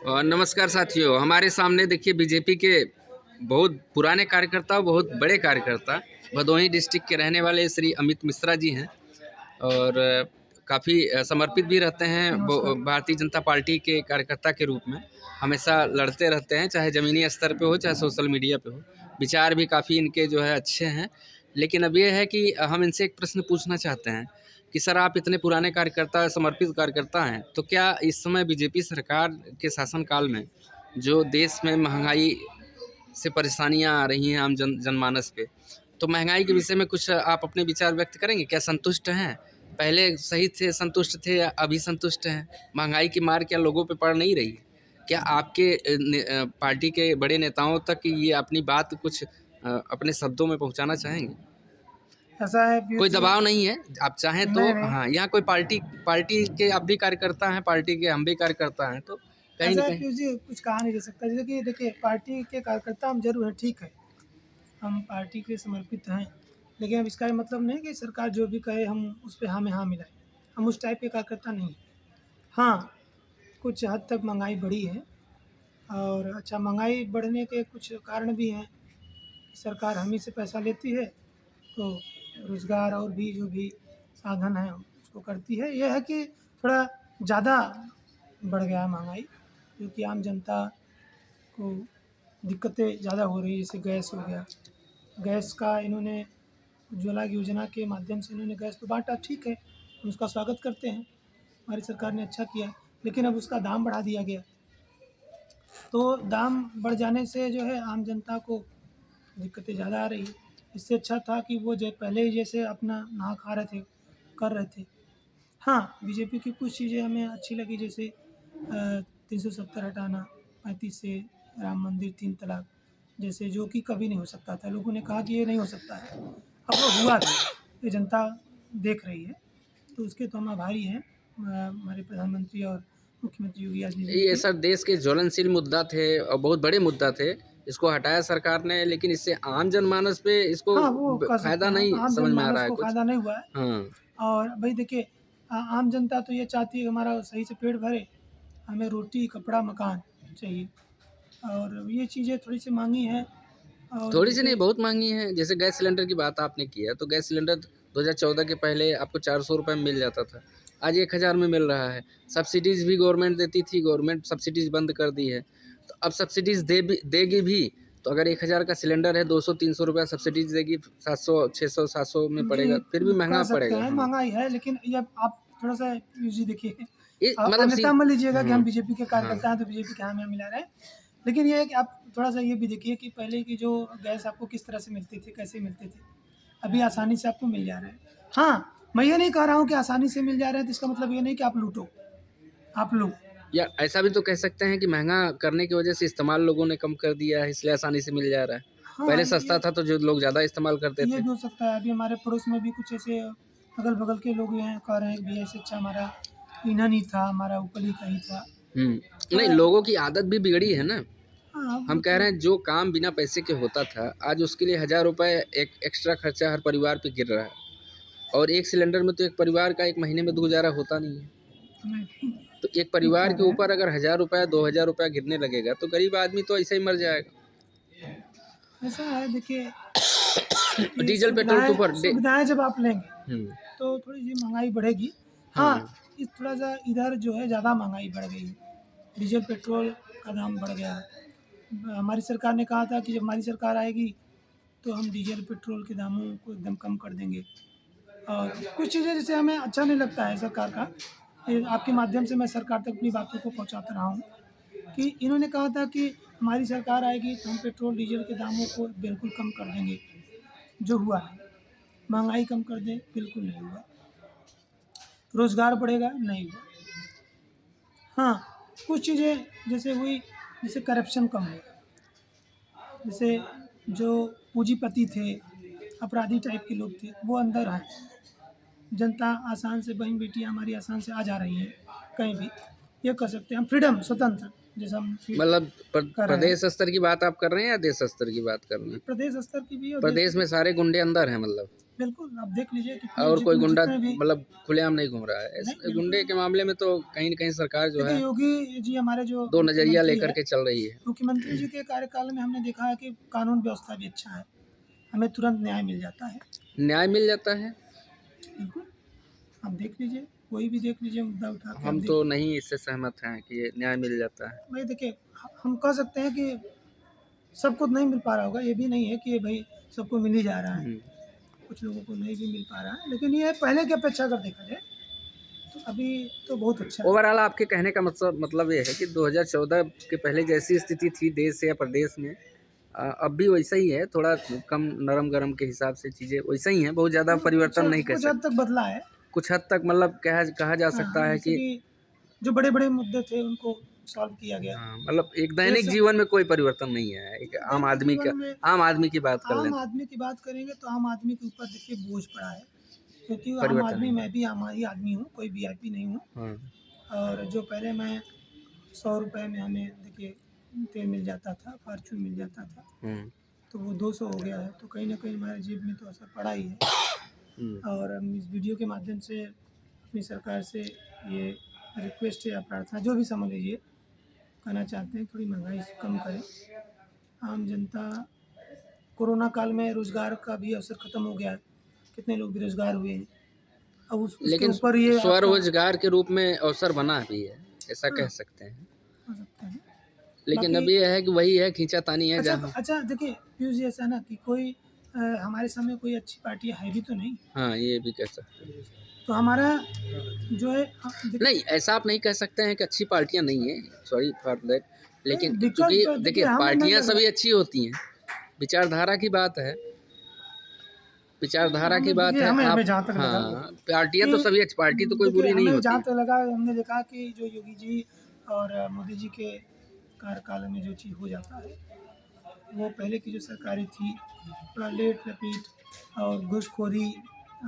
नमस्कार साथियों, हमारे सामने देखिए बीजेपी के बहुत पुराने कार्यकर्ता, बहुत बड़े कार्यकर्ता, भदोही डिस्ट्रिक्ट के रहने वाले श्री अमित मिश्रा जी हैं और काफ़ी समर्पित भी रहते हैं। भारतीय जनता पार्टी के कार्यकर्ता के रूप में हमेशा लड़ते रहते हैं, चाहे ज़मीनी स्तर पे हो, चाहे सोशल मीडिया पे हो। विचार भी काफ़ी इनके जो है अच्छे हैं। लेकिन अब ये है कि हम इनसे एक प्रश्न पूछना चाहते हैं कि सर, आप इतने पुराने कार्यकर्ता, समर्पित कार्यकर्ता हैं, तो क्या इस समय बीजेपी सरकार के शासनकाल में जो देश में महंगाई से परेशानियां आ रही हैं आम जनमानस पे, तो महंगाई के विषय में कुछ आप अपने विचार व्यक्त करेंगे? क्या संतुष्ट हैं? पहले सही थे, संतुष्ट थे, या अभी संतुष्ट हैं? महंगाई की मार क्या लोगों पे पड़ नहीं रही है? क्या आपके पार्टी के बड़े नेताओं तक ये अपनी बात कुछ अपने शब्दों में पहुंचाना चाहेंगे? ऐसा है कोई दबाव नहीं है, आप चाहें तो। नहीं। हाँ, यहाँ कोई पार्टी के आप भी कार्यकर्ता हैं, पार्टी के हम भी कार्यकर्ता हैं, तो कहीं ऐसा ना है कहीं पीयूष जी, कुछ कहा नहीं जा सकता। जैसे कि देखिए, पार्टी के कार्यकर्ता हम जरूर हैं, ठीक है, हम पार्टी के समर्पित हैं, लेकिन अब इसका ये मतलब नहीं कि सरकार जो भी कहे हम उस पर हाँ में हाँ मिलाएं। हम उस टाइप के कार्यकर्ता नहीं हैं। हाँ, कुछ हद तक महंगाई बढ़ी है, और अच्छा, महंगाई बढ़ने के कुछ कारण भी हैं। सरकार हम ही से पैसा लेती है, तो रोज़गार और भी जो भी साधन है उसको करती है। यह है कि थोड़ा ज़्यादा बढ़ गया है महंगाई, क्योंकि आम जनता को दिक्कतें ज़्यादा हो रही है। जैसे गैस हो गया, गैस का इन्होंने उज्ज्वला योजना के माध्यम से इन्होंने गैस तो बांटा, ठीक है, हम उसका स्वागत करते हैं, हमारी सरकार ने अच्छा किया। लेकिन अब उसका दाम बढ़ा दिया गया, तो दाम बढ़ जाने से जो है आम जनता को दिक्कतें ज़्यादा आ रही है। इससे अच्छा था कि वो जो पहले ही जैसे अपना नहा खा रहे थे, कर रहे थे। हाँ, बीजेपी की कुछ चीज़ें हमें अच्छी लगी, जैसे 370 हटाना, 35 से राम मंदिर, 3 तलाक, जैसे जो कि कभी नहीं हो सकता था। लोगों ने कहा कि ये नहीं हो सकता है, अब वो हुआ भी, ये जनता देख रही है, तो उसके तो हम आभारी हैं, हमारे प्रधानमंत्री और मुख्यमंत्री योगी आदित्यनाथ ये के। सर देश के ज्वलनशील मुद्दा थे और बहुत बड़े मुद्दा थे, इसको हटाया सरकार ने, लेकिन इससे आम जनमानस पे इसको हाँ, वो कह सकते फायदा हैं, नहीं आम समझ में आ रहा जनमानस है को कुछ। फ़ायदा नहीं हुआ है। हाँ, और भाई देखिए, आम जनता तो ये चाहती है कि हमारा सही से पेट भरे, हमें रोटी, कपड़ा, मकान चाहिए, और ये चीज़ें थोड़ी सी मांगी हैं। और थोड़ी सी नहीं, जैसे बहुत महंगी है। जैसे गैस सिलेंडर की बात आपने की है, तो गैस सिलेंडर 2014 के पहले आपको 400 रुपये में मिल जाता था, आज 1000 में मिल रहा है। सब्सिडीज़ भी गवर्नमेंट देती थी, गवर्नमेंट सब्सिडीज़ बंद कर दी है। तो अब सब्सिडीज़ देगी भी, तो अगर 1000 का सिलेंडर है, 200-300 रुपया सब्सिडीज देगी, 700, 600, 700 में जी, पड़ेगा, फिर भी कह महंगा सकते पड़ेगा। हैं हाँ, महंगाई है, लेकिन ये आप थोड़ा सा जी देखिए, ये मतलब अन्यथा मत लीजिएगा कि हाँ, हम बीजेपी के हाँ, कार्यकर्ता हैं तो बीजेपी के हमें मिला रहे हैं। लेकिन ये है कि आप थोड़ा सा ये भी देखिए कि पहले की जो गैस आपको किस तरह से मिलती थी, कैसे मिलती थी, अभी आसानी से आपको मिल जा रहा है। हाँ, मैं ये नहीं कह रहा हूँ कि आसानी से मिल जा रहा है तो इसका मतलब ये नहीं कि आप लूटो, आप लो। या ऐसा भी तो कह सकते हैं कि महंगा करने की वजह से इस्तेमाल लोगों ने कम कर दिया है, इसलिए आसानी से मिल जा रहा है। हाँ, पहले सस्ता था तो जो लोग ज़्यादा इस्तेमाल करते ये थे। भी हो सकता है। अभी हमारे पड़ोस में भी कुछ ऐसे अगल-बगल के लोग हैं, कह रहे हैं कि भैया इससे अच्छा हमारा ईंधन ही था, हमारा ऊपर ही का ही था। नहीं, थोड़ा लोगों की आदत भी बिगड़ी है ना। हाँ, हम वो कह तो रहे हैं जो काम बिना पैसे के होता था, आज उसके लिए 1000 रुपये एक एक्स्ट्रा खर्चा हर परिवार पे गिर रहा है। और एक सिलेंडर में तो एक परिवार का एक महीने में तो गुजारा होता नहीं है। नहीं, तो एक ठीक परिवार कह के रहे ऊपर हैं। अगर 1000 रुपया, 2000 रुपया गिरने लगेगा, तो गरीब आदमी तो ऐसे ही मर जाएगा। ऐसा है देखिए कि डीजल पेट्रोल के ऊपर सुविधाएँ जब आप लेंगे, हम्म, तो थोड़ी-सी महँगाई बढ़ेगी। हाँ, हाँ, इस थोड़ा-सा इधर जो है ज़्यादा महँगाई बढ़ गई है। डीज़ल पेट्रोल का दाम बढ़ गया है। हमारी सरकार ने कहा था कि जब हमारी सरकार आएगी, तो हम डीज़ल पेट्रोल के दामों को एकदम कम कर देंगे। और कुछ चीज़ें जैसे हमें अच्छा नहीं लगता है सरकार का, ये आपके माध्यम से मैं सरकार तक अपनी बातों को पहुँचाता रहा हूँ कि इन्होंने कहा था कि हमारी सरकार आएगी तो हम पेट्रोल डीजल के दामों को बिल्कुल कम कर देंगे, जो हुआ नहीं। महंगाई कम कर दें, बिल्कुल नहीं हुआ। रोज़गार बढ़ेगा, नहीं हुआ। हाँ, कुछ चीज़ें जैसे हुई, जैसे करप्शन कम हुआ, जैसे जो पूंजीपति थे, अपराधी टाइप के लोग थे, वो अंदर आए। जनता आसान से, बहन बेटियाँ हमारी आसान से आ जा रही हैं कहीं भी, ये कह सकते हैं हम फ्रीडम, स्वतंत्र, जैसा हम फील मतलब कर रहे हैं। प्रदेश स्तर की बात आप कर रहे हैं या देश स्तर की बात कर रहे हैं? प्रदेश स्तर की भी और देश प्रदेश में सारे गुंडे अंदर हैं मतलब। बिल्कुल आप देख लीजिए कितने और कोई गुंडा जितने भी मतलब खुलेआम नहीं घूम रहा है। नहीं बिल्कुल गुंडे के मामले में तो कहीं न कहीं सरकार जो देखिए है योगी जी हमारे जो दो नज़रिया मुख्यमंत्री लेकर है, के चल रही है। मुख्यमंत्री जी के कार्यकाल में हमने देखा है कि कानून व्यवस्था भी अच्छा है, हमें तुरंत न्याय मिल जाता है। न्याय मिल जाता है। बिल्कुल, आप देख लीजिए, कोई भी देख लीजिए मुद्दा उठा के आप हम देख तो नहीं इससे सहमत हैं कि ये न्याय मिल जाता है। भाई देखिए हम कह सकते हैं कि सबको नहीं मिल पा रहा होगा, ये भी नहीं है कि ये भाई सबको मिल ही जा रहा है, हुँ। कुछ लोगों को नहीं भी मिल पा रहा है, लेकिन ये पहले की अपेक्षा अगर देखा जाए, तो अभी तो बहुत अच्छा है। ओवरऑल आपके कहने का मतलब ये है कि 2014 के पहले जैसी स्थिति थी देश या प्रदेश में अब भी वैसा ही है, थोड़ा कम नरम-गरम के हिसाब से चीज़ें वैसा ही हैं, बहुत ज़्यादा परिवर्तन नहीं कह कुछ हद सकते। तक बदला है। कुछ हद तक मतलब कहा जा सकता हाँ, है जैसे कि कि जो बड़े-बड़े मुद्दे थे उनको सॉल्व किया गया। हाँ, मतलब एक दैनिक जैसे जीवन में कोई परिवर्तन नहीं है। एक दैनिक जीवन में आम आदमी की बात कर लें आम तो आदमी की बात करेंगे तो आम आदमी के ऊपर देखिए बोझ पड़ा है, क्योंकि आम परिवर्तन आदमी नहीं है। मैं भी आम ही आदमी हूँ, कोई वीआईपी नहीं हूँ। हाँ। और जो पहले मैं 100 रुपए में हमें देखिए तेल मिल जाता था, फ़ॉर्च्यून मिल जाता था, हुँ, तो वो 200 हो गया है, तो कहीं न कहीं हमारे जेब में तो असर पड़ा ही है। हुँ। और हम इस वीडियो के माध्यम से अपनी सरकार से ये रिक्वेस्ट या प्रार्थना जो भी समझ लीजिए, कहना चाहते हैं थोड़ी महँगाई कम करें। आम जनता कोरोना काल में रोज़गार का भी अवसर ख़त्म हो गया है, कितने लोग बेरोज़गार हुए हैं। अब उसके लेकिन ऊपर ये आपका स्वरोज़गार के रूप में अवसर बना भी है, ऐसा हाँ, कह सकते हैं। हो सकता है। लेकिन बाकी अब ये है कि वही है खींचातानी है अच्छा जहाँ अच्छा देखिए पीयूष जी ऐसा ना कि कोई हमारे सामने कोई अच्छी पार्टी है भी तो नहीं, हाँ, ये भी कह सकते हैं। तो हमारा जो है नहीं, ऐसा आप नहीं कह सकते हैं कि अच्छी पार्टियाँ नहीं हैं, सॉरी फॉर दैट। लेकिन दिक्कत चूँकि देखिए देखिए हमें नहीं पार्टियाँ लग सभी रहा अच्छी होती हैं, विचारधारा की बात है। विचारधारा की हमें बात देखिए है हमें हमें आप। जहाँ तक लगा हाँ, पार्टियाँ तो कि सभी अच्छी, पार्टी तो कोई देखिए बुरी नहीं हमें जहाँ होती। तक लगा हमने देखा कि जो योगी जी और मोदी जी के कार्यकाल में जो चीज़ हो जाता है, वो पहले की जो सरकारें थी थोड़ा लेट लपेट और घूसखोरी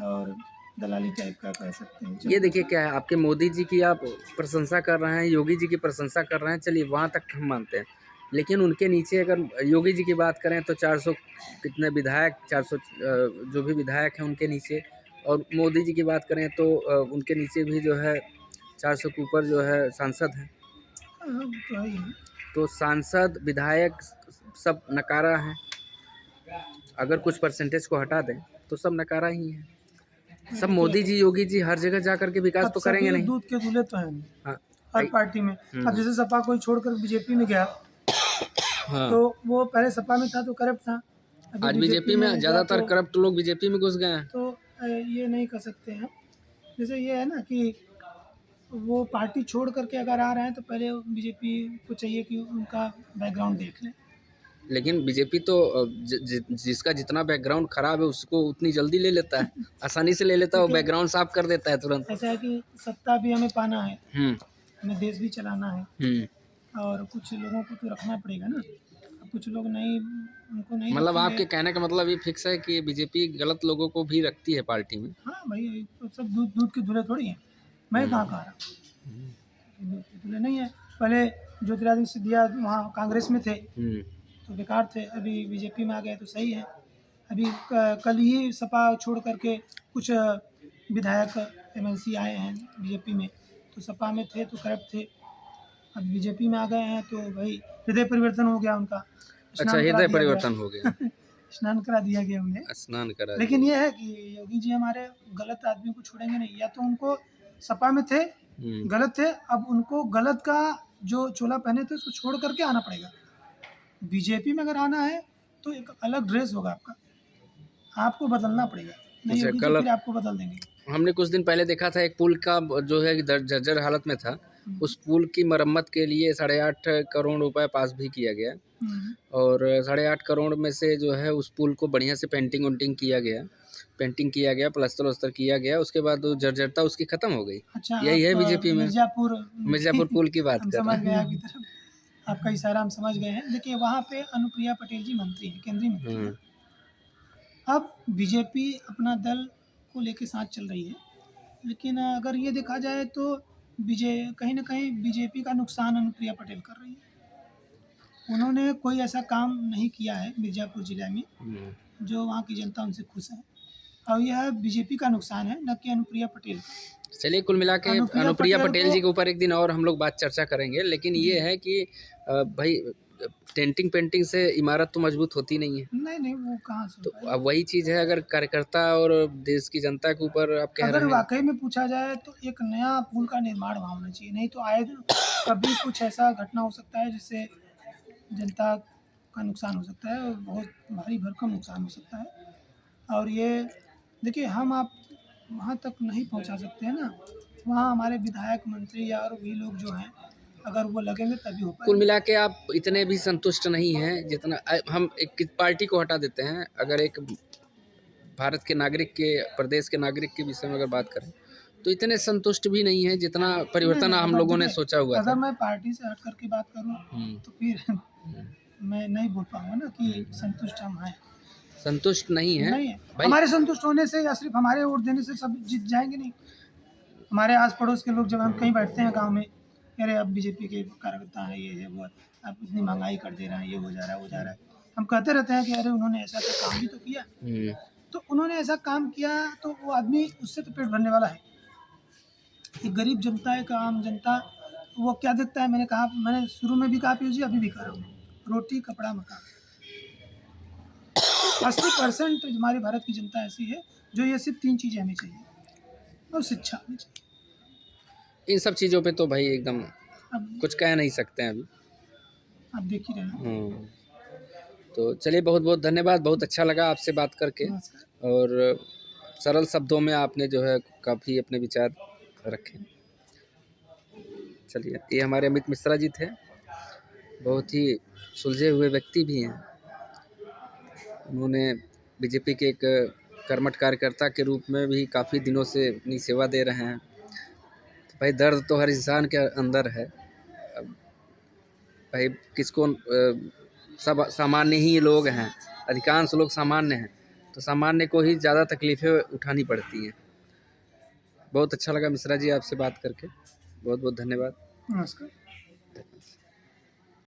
और दलाली टाइप का कह सकते हैं ये चलता देखिए था। क्या है, आपके मोदी जी की आप प्रशंसा कर रहे हैं, योगी जी की प्रशंसा कर रहे हैं, चलिए वहाँ तक हम मानते हैं। लेकिन उनके नीचे अगर योगी जी की बात करें तो 400 कितने विधायक, 400 जो भी विधायक हैं उनके नीचे, और मोदी जी की बात करें तो उनके नीचे भी जो है 400 के ऊपर जो है सांसद हैं। हाँ, वो तो है ही है। तो सांसद, विधायक सब नकारा हैं। अगर कुछ परसेंटेज को हटा दें तो सब नकारा ही हैं। सब देखिए मोदी जी, योगी जी हर जगह जा कर के विकास अब तो करेंगे सभी नहीं। दूध के दूल्हे तो हैं नहीं हाँ, हर आई पार्टी में। अब हुँ, जैसे सपा कोई छोड़कर बीजेपी में गया, हाँ। तो वो पहले सपा में था तो करप्ट था, अभी आज बीजेपी बीजेपी में में गया ज़्यादातर करप्ट लोग बीजेपी में घुस गए हैं। तो ये नहीं कर सकते हैं। जैसे ये है ना कि वो पार्टी छोड़ करके अगर आ रहे हैं तो पहले बीजेपी को चाहिए कि उनका बैकग्राउंड देख लें। लेकिन बीजेपी तो जिसका जितना बैकग्राउंड खराब है उसको उतनी जल्दी ले लेता है, आसानी से ले लेता है, वो देखिए बैकग्राउंड साफ कर देता है तुरंत। ऐसा है कि सत्ता भी हमें पाना है, हुँ, हमें देश भी चलाना है हुँ। और कुछ लोगों को तो रखना पड़ेगा ना। अब कुछ लोग नहीं उनको नहीं मतलब रखेंगे। आपके कहने का मतलब ये फिक्स है कि बीजेपी गलत लोगों को भी रखती है पार्टी में। हाँ भाई तो सब दूध दूध के दूल्हे थोड़ी हैं। मैं हुँ, कहाँ कह रहा हूँ दूध के दूल्हे नहीं है। पहले ज्योतिरादित्य सिंधिया वहाँ कांग्रेस में थे हुँ। तो बेकार थे, अभी बीजेपी में आ गए तो सही है। अभी कल ही सपा छोड़ करके कुछ विधायक एमएलसी आए हैं बीजेपी में, तो सपा में थे तो करप्ट थे, अब बीजेपी में आ गए हैं तो भाई हृदय परिवर्तन हो गया उनका, अच्छा, स्नान करा हृदय दिया गया। परिवर्तन हो गया, स्नान करा दिया गया उन्हें। स्नान करा लेकिन दिया। ये है कि योगी जी हमारे गलत आदमी को छोड़ेंगे नहीं, या तो उनको सपा में थे हुँ। गलत थे, अब उनको गलत का जो चोला पहने थे उसको छोड़ करके आना पड़ेगा। बीजेपी में अगर आना है तो एक अलग ड्रेस होगा आपका, आपको बदलना पड़ेगा, नहीं अच्छा, होगी तो कल फिर आपको बदल देंगे। हमने कुछ दिन पहले देखा था एक पुल का जो है जर्जर हालत में था, उस पुल की मरम्मत के लिए 8.5 करोड़ रुपए पास भी किया गया, हम्म, और 8.5 करोड़ में से जो है उस पुल को बढ़िया से पेंटिंग किया गया, प्लास्टर वस्तर किया गया, उसके बाद वो जर्जरता उसकी ख़त्म हो गई। अच्छा यही है आप बीजेपी में। मिर्ज़ापुर मिर्ज़ापुर पुल की बात हम कर समझ रहे गए हैं। आपकी तरफ, आपका इशारा हम समझ गए हैं। देखिए वहाँ पे अनुप्रिया पटेल जी मंत्री हैं, केंद्रीय मंत्री हैं। हुँ, अब बीजेपी अपना दल को लेके साथ चल रही है, लेकिन अगर ये देखा जाए तो कहीं न कहीं बीजेपी का नुकसान अनुप्रिया पटेल कर रही है। उन्होंने कोई ऐसा काम नहीं किया है मिर्ज़ापुर ज़िला में, हुँ। जो वहाँ की जनता उनसे खुश है। और यह बीजेपी का नुकसान है, न कि अनुप्रिया पटेल का। चलिए, कुल मिला के अनुप्रिया पटेल जी के को ऊपर एक दिन और हम लोग बात चर्चा करेंगे, लेकिन ये है कि भाई टेंटिंग पेंटिंग से इमारत तो मजबूत होती नहीं है। नहीं वो कहाँ से तो होता है। अब वही चीज़ है, अगर कार्यकर्ता और देश की जनता के ऊपर आप कह अगर रहे हैं। वाकई में पूछा जाए तो एक नया पुल का निर्माण वहाँ होना चाहिए, नहीं तो आए दिन कभी कुछ ऐसा घटना हो सकता है जिससे जनता का नुकसान हो सकता है और बहुत भारी भरकम नुकसान हो सकता है। और ये देखिए, हम आप वहाँ तक नहीं पहुँचा सकते हैं ना, वहाँ हमारे विधायक मंत्री या और भी लोग जो हैं, अगर वो लगेंगे तभी हो कुल पाएगा। मिला के आप इतने भी संतुष्ट नहीं हैं जितना हम एक पार्टी को हटा देते हैं, अगर एक भारत के नागरिक के, प्रदेश के नागरिक के विषय में अगर बात करें तो इतने संतुष्ट भी नहीं है जितना परिवर्तन नहीं, हम अगर लोगों ने देखिए, सोचा हुआ था। अगर मैं पार्टी से हट करके बात करूँ तो फिर मैं नहीं बोल पाऊँगा ना कि संतुष्ट हम हैं। संतुष्ट नहीं है नहीं है भाई। हमारे संतुष्ट होने से या सिर्फ हमारे वोट देने से सब जीत जाएंगे नहीं। हमारे आस पड़ोस के लोग जब हम कहीं बैठते हैं गांव में, अरे अब बीजेपी के कार्यकर्ता हैं, ये है वो है, अब इतनी महंगाई कर दे रहे हैं, ये हो जा रहा है वो जा रहा है, हम कहते रहते हैं कि अरे उन्होंने ऐसा तो काम भी तो किया। तो उन्होंने ऐसा काम किया तो वो आदमी उससे तो पेट भरने वाला है। एक गरीब जनता है, एक आम जनता, वो क्या देखता है, मैंने शुरू में भी कहा पीयूष जी, अभी भी कह रहा हूँ, रोटी कपड़ा मकान। 80% हमारे भारत की जनता ऐसी है जो ये सिर्फ 3 चीज़ें हमें चाहिए, और शिक्षा हमें चाहिए। इन सब चीज़ों पे तो भाई एकदम अब कुछ कह नहीं सकते हैं अभी। आप देख ही रहे हैं। तो चलिए, बहुत बहुत धन्यवाद, बहुत अच्छा लगा आपसे बात करके, नमस्कार। और सरल शब्दों में आपने जो है काफ़ी अपने विचार रखे। चलिए, ये हमारे अमित मिश्रा जी थे, बहुत ही सुलझे हुए व्यक्ति भी हैं। उन्होंने बीजेपी के एक कर्मठ कार्यकर्ता के रूप में भी काफ़ी दिनों से अपनी सेवा दे रहे हैं। तो भाई, दर्द तो हर इंसान के अंदर है। अब भाई किसको सब सामान्य ही लोग हैं, अधिकांश लोग सामान्य हैं, तो सामान्य को ही ज़्यादा तकलीफ़ें उठानी पड़ती हैं। बहुत अच्छा लगा मिश्रा जी आपसे बात करके, बहुत बहुत धन्यवाद। नमस्कार।